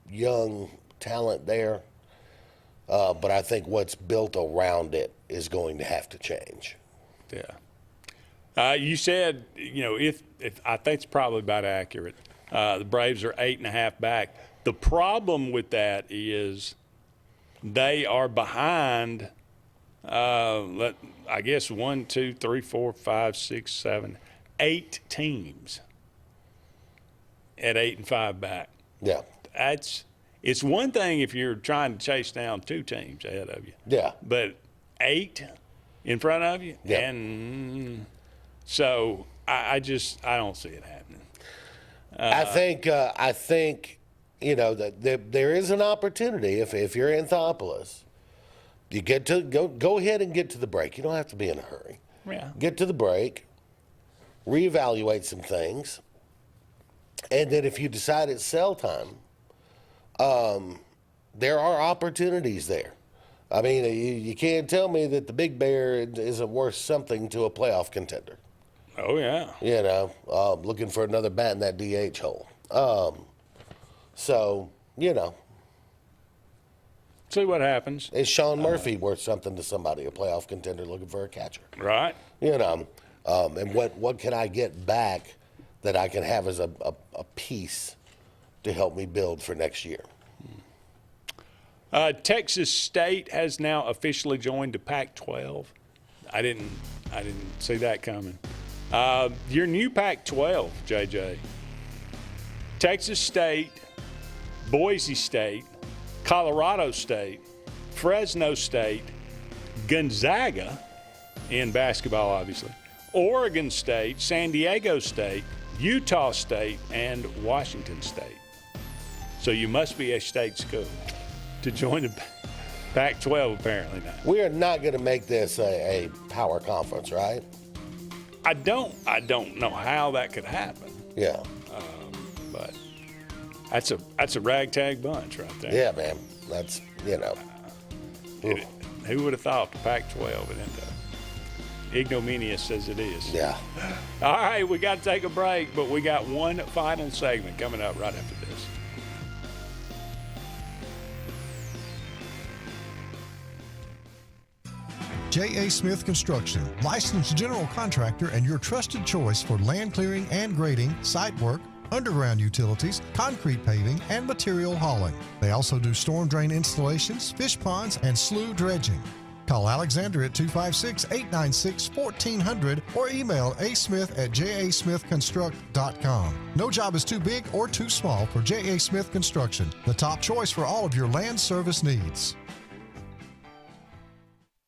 young talent there, but I think what's built around it is going to have to change. Yeah. You said, if I think it's probably about accurate. The Braves are 8.5 back. The problem with that is they are behind. I guess 1, 2, 3, 4, 5, 6, 7, 8 teams at 8.5 back. Yeah. It's one thing if you're trying to chase down 2 teams ahead of you. Yeah. But 8 in front of you, yeah. And so I don't see it happening. I think that there is an opportunity if you're Anthopoulos. You get to go ahead and get to the break. You don't have to be in a hurry. Yeah. Get to the break, reevaluate some things, and then if you decide it's sell time, there are opportunities there. I mean, you can't tell me that the Big Bear isn't worth something to a playoff contender. Oh, yeah. Looking for another bat in that DH hole. See what happens. Is Sean Murphy worth something to somebody, a playoff contender looking for a catcher? Right. And what can I get back that I can have as a piece to help me build for next year? Texas State has now officially joined the Pac-12. I didn't see that coming. Your new Pac-12, JJ. Texas State, Boise State, Colorado State, Fresno State, Gonzaga in basketball, obviously, Oregon State, San Diego State, Utah State, and Washington State. So you must be a state school to join the Pac-12, apparently now. We are not going to make this a power conference, right? I don't know how that could happen. Yeah. But that's a ragtag bunch right there. Yeah, man. That's, who would have thought the Pac-12 would end up ignominious as it is? Yeah. All right, we got to take a break, but we got one final segment coming up right after this. J.A. Smith Construction, licensed general contractor and your trusted choice for land clearing and grading, site work, underground utilities, concrete paving, and material hauling. They also do storm drain installations, fish ponds, and slough dredging. Call Alexander at 256-896-1400 or email asmith@jasmithconstruct.com. No job is too big or too small for J.A. Smith Construction, the top choice for all of your land service needs.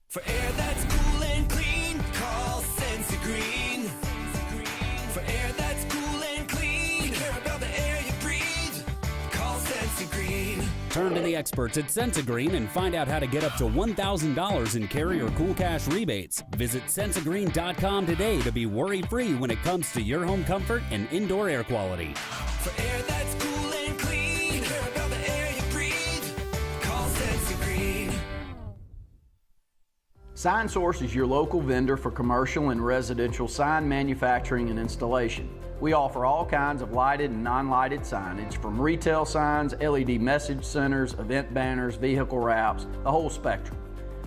For air that's cool and clean, call Senza Green. For air that's cool and clean, care about the air you breathe, call Senza Green. Turn to the experts at Sensagreen and find out how to get up to $1,000 in carry or cool cash rebates. Visit Sensagreen.com today to be worry-free when it comes to your home comfort and indoor air quality. For air that's cool and clean, care about the air you breathe, call Senza Green. SignSource is your local vendor for commercial and residential sign manufacturing and installation. We offer all kinds of lighted and non-lighted signage, from retail signs, LED message centers, event banners, vehicle wraps, the whole spectrum.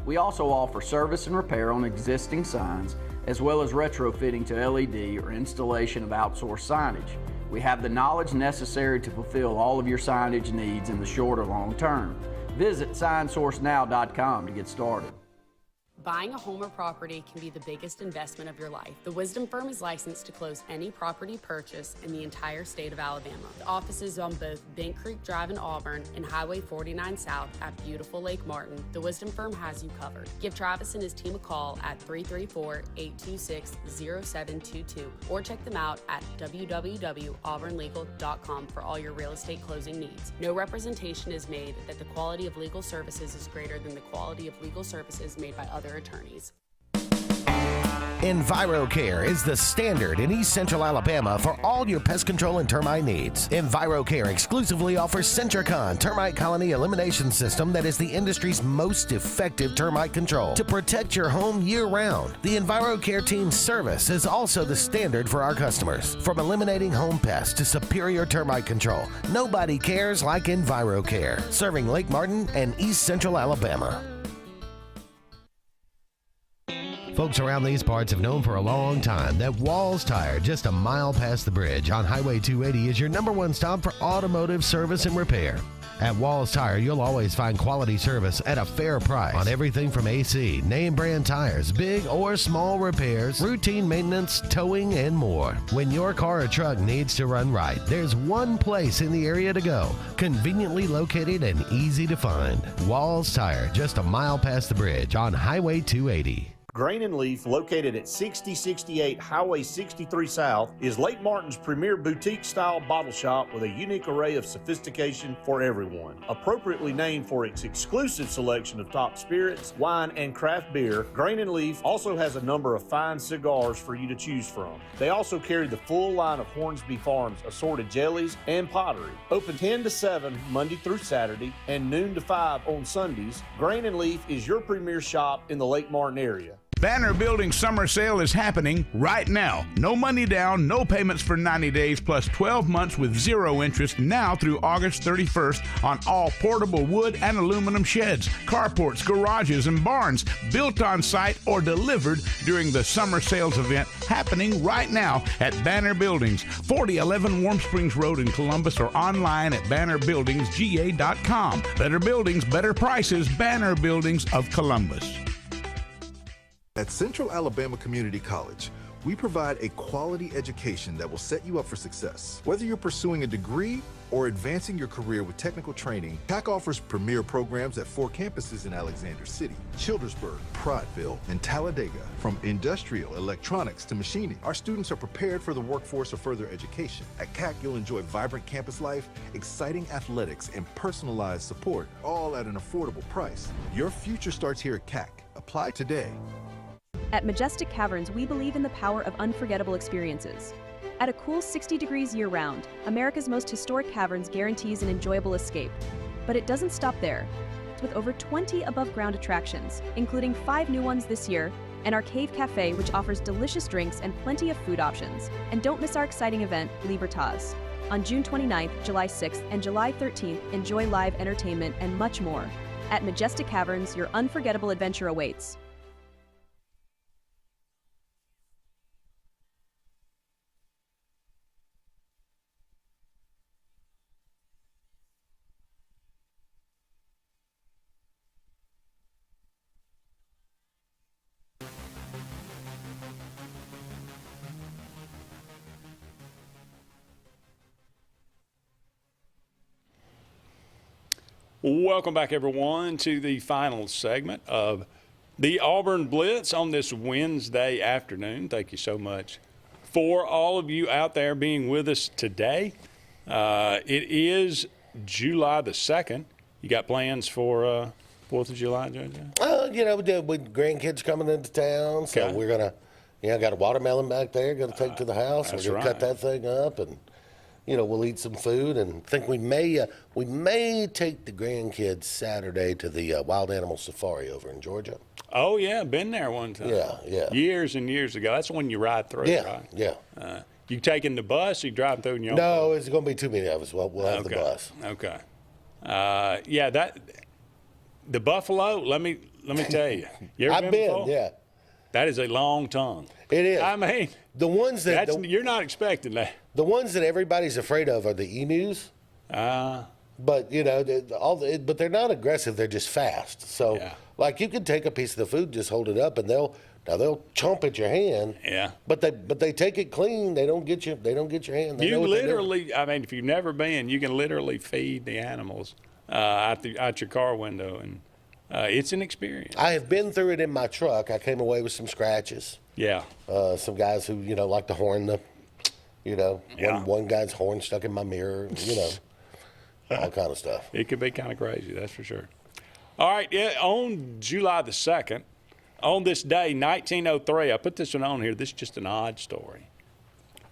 We also offer service and repair on existing signs, as well as retrofitting to LED or installation of outsourced signage. We have the knowledge necessary to fulfill all of your signage needs in the short or long term. Visit signsourcenow.com to get started. Buying a home or property can be the biggest investment of your life. The Wisdom Firm is licensed to close any property purchase in the entire state of Alabama. The offices on both Bent Creek Drive in Auburn and Highway 49 South at beautiful Lake Martin. The Wisdom Firm has you covered. Give Travis and his team a call at 334-826-0722 or check them out at www.auburnlegal.com for all your real estate closing needs. No representation is made that the quality of legal services is greater than the quality of legal services made by other attorneys. EnviroCare is the standard in East Central Alabama for all your pest control and termite needs. EnviroCare exclusively offers Centricon termite colony elimination system that is the industry's most effective termite control to protect your home year-round. The EnviroCare team's service is also the standard for our customers. From eliminating home pests to superior termite control, nobody cares like EnviroCare, serving Lake Martin and East Central Alabama. Folks around these parts have known for a long time that Walls Tire, just a mile past the bridge on Highway 280, is your #1 stop for automotive service and repair. At Walls Tire, you'll always find quality service at a fair price on everything from AC, name brand tires, big or small repairs, routine maintenance, towing, and more. When your car or truck needs to run right, there's one place in the area to go, conveniently located and easy to find. Walls Tire, just a mile past the bridge on Highway 280. Grain and Leaf, located at 6068 Highway 63 South, is Lake Martin's premier boutique-style bottle shop with a unique array of sophistication for everyone. Appropriately named for its exclusive selection of top spirits, wine, and craft beer, Grain and Leaf also has a number of fine cigars for you to choose from. They also carry the full line of Hornsby Farms assorted jellies and pottery. Open 10 to 7 Monday through Saturday and noon to 5 on Sundays, Grain and Leaf is your premier shop in the Lake Martin area. Banner Building Summer Sale is happening right now. No money down, no payments for 90 days, plus 12 months with zero interest now through August 31st on all portable wood and aluminum sheds, carports, garages, and barns built on site or delivered during the summer sales event happening right now at Banner Buildings, 4011 Warm Springs Road in Columbus, or online at bannerbuildingsga.com. Better buildings, better prices, Banner Buildings of Columbus. At Central Alabama Community College, we provide a quality education that will set you up for success. Whether you're pursuing a degree or advancing your career with technical training, TAC offers premier programs at 4 campuses in Alexander City, Childersburg, Prattville, and Talladega. From industrial, electronics to machining, our students are prepared for the workforce or further education. At CAC, you'll enjoy vibrant campus life, exciting athletics, and personalized support, all at an affordable price. Your future starts here at CAC. Apply today. At Majestic Caverns, we believe in the power of unforgettable experiences. At a cool 60 degrees year-round, America's most historic caverns guarantees an enjoyable escape. But it doesn't stop there. With over 20 above-ground attractions, including 5 new ones this year, and our Cave Cafe, which offers delicious drinks and plenty of food options. And don't miss our exciting event, Libertaz. On June 29th, July 6th, and July 13th, enjoy live entertainment and much more. At Majestic Caverns, your unforgettable adventure awaits. Welcome back, everyone, to the final segment of the Auburn Blitz on this Wednesday afternoon. Thank you so much for all of you out there being with us today. It is July the 2nd. You got plans for 4th of July, Judge? With grandkids coming into town, so we're going to, got a watermelon back there, going to take to the house. We're going to cut that thing up and we'll eat some food, and think we may take the grandkids Saturday to the wild animal safari over in Georgia. Oh yeah, been there one time. Yeah. Years and years ago. That's when you ride through, right? Yeah. You taking the bus? Or you driving through in your own No, it's going to be too many of us. We'll have the bus. Okay. The Buffalo. Let me tell you. You ever I've been, before? yeah. That is a long tongue. It is. I mean, the ones that you're not expecting that. The ones that everybody's afraid of are the emus. But but they're not aggressive. They're just fast. So, like, you can take a piece of the food, just hold it up, and they'll chomp at your hand. Yeah. But they take it clean. They don't get you. They don't get your hand. They know what they're doing. Literally. I mean, if you've never been, you can literally feed the animals out your car window, and it's an experience. I have been through it in my truck. I came away with some scratches. Yeah. Some guys who like to horn the, one guy's horn stuck in my mirror. All kind of stuff. It could be kind of crazy, that's for sure. All right, on July the 2nd, on this day, 1903, I put this one on here. This is just an odd story.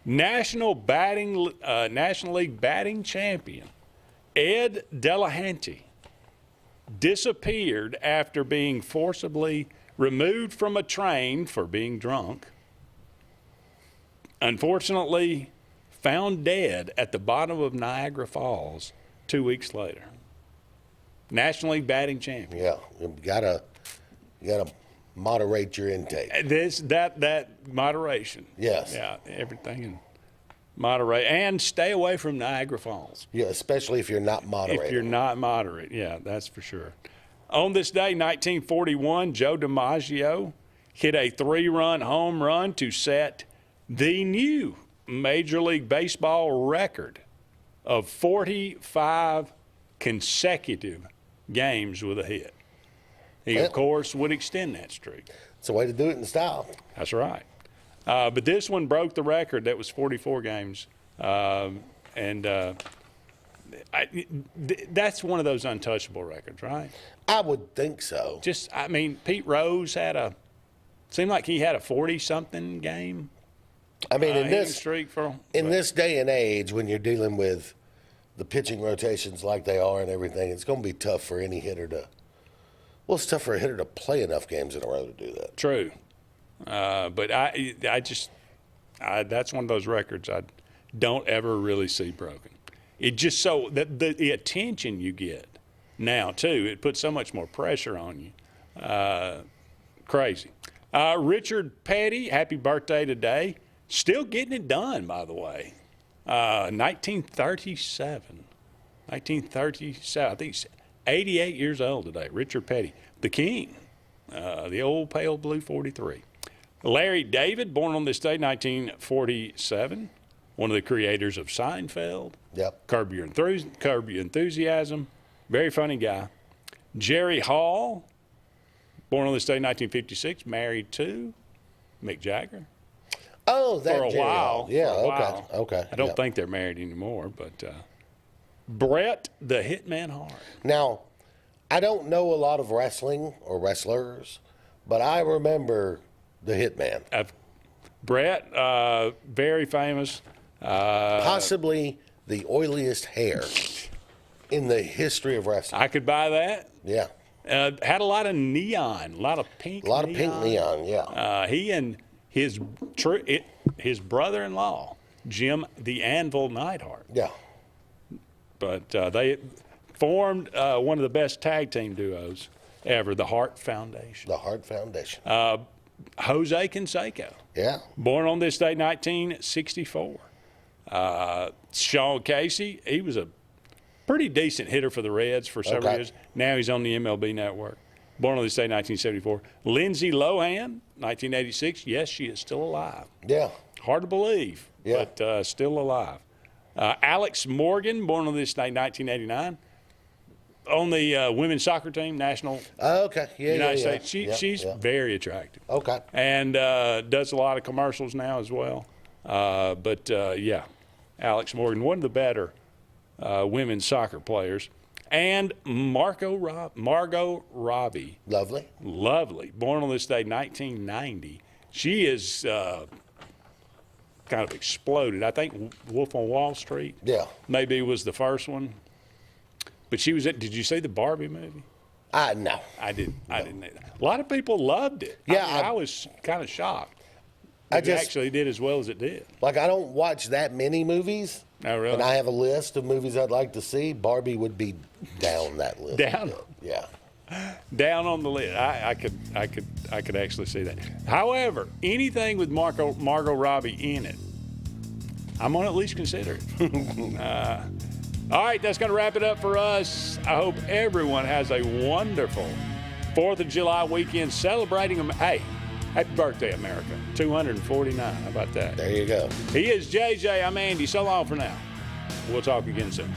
National League batting champion Ed Delahanty disappeared after being forcibly removed from a train for being drunk. Unfortunately, found dead at the bottom of Niagara Falls 2 weeks later. National League batting champion. Yeah, you gotta moderate your intake. That moderation. Yes. Yeah, everything in moderate, and stay away from Niagara Falls. Yeah, especially if you're not moderate. If you're not moderate, yeah, that's for sure. On this day, 1941, Joe DiMaggio hit a 3-run home run to set the new Major League Baseball record of 45 consecutive games with a hit. He, of course, would extend that streak. It's a way to do it in style. That's right. But this one broke the record. That was 44 games. That's one of those untouchable records, right? I would think so. Pete Rose seemed like he had a 40-something game. I mean, in this day and age, when you're dealing with the pitching rotations like they are and everything, it's going to be tough for any hitter to. Well, it's tough for a hitter to play enough games in a row to do that. True, but that's one of those records I don't ever really see broken. It just so that the attention you get now too, it puts so much more pressure on you. Crazy. Richard Petty, happy birthday today. Still getting it done, by the way. 1937. I think he's 88 years old today. Richard Petty, the king, the old pale blue 43. Larry David, born on this day, 1947. One of the creators of Seinfeld. Yep. Curb Your Enthusiasm. Very funny guy. Jerry Hall, born on this day, 1956. Married to Mick Jagger. Oh, that for a Jerry while. Hall. Yeah, for a while. Okay. I don't think they're married anymore, but Bret the Hitman Hart. Now, I don't know a lot of wrestling or wrestlers, but I remember the Hitman. Bret, very famous. Possibly the oiliest hair in the history of wrestling. I could buy that. Yeah. Had a lot of neon, a lot of pink. A lot of pink neon, yeah. He and his brother-in-law, Jim the Anvil Neidhart. Yeah. But they formed one of the best tag team duos ever, the Hart Foundation. The Hart Foundation. Jose Canseco. Yeah. Born on this day, 1964. Sean Casey, he was a pretty decent hitter for the Reds for several years. Now he's on the MLB Network. Born on this day, 1974. Lindsay Lohan, 1986. Yes, she is still alive. Yeah. Hard to believe, but still alive. Alex Morgan, born on this day, 1989. On the women's soccer team, national United States. She's very attractive. Okay. And does a lot of commercials now as well. Alex Morgan, one of the better women's soccer players. And Margot Robbie. Lovely. Born on this day, 1990. She is kind of exploded. I think Wolf on Wall Street maybe was the first one. But she was did you see the Barbie movie? No. I didn't. A lot of people loved it. Yeah. I was kind of shocked. It actually did as well as it did. Like, I don't watch that many movies. Oh, really? And I have a list of movies I'd like to see. Barbie would be down that list. Down? Yeah. Down on the list. I could actually see that. However, anything with Margot Robbie in it, I'm going to at least consider it. All right, that's going to wrap it up for us. I hope everyone has a wonderful 4th of July weekend celebrating them. Hey, happy birthday, America. 249. How about that? There you go. He is JJ. I'm Andy. So long for now. We'll talk again soon.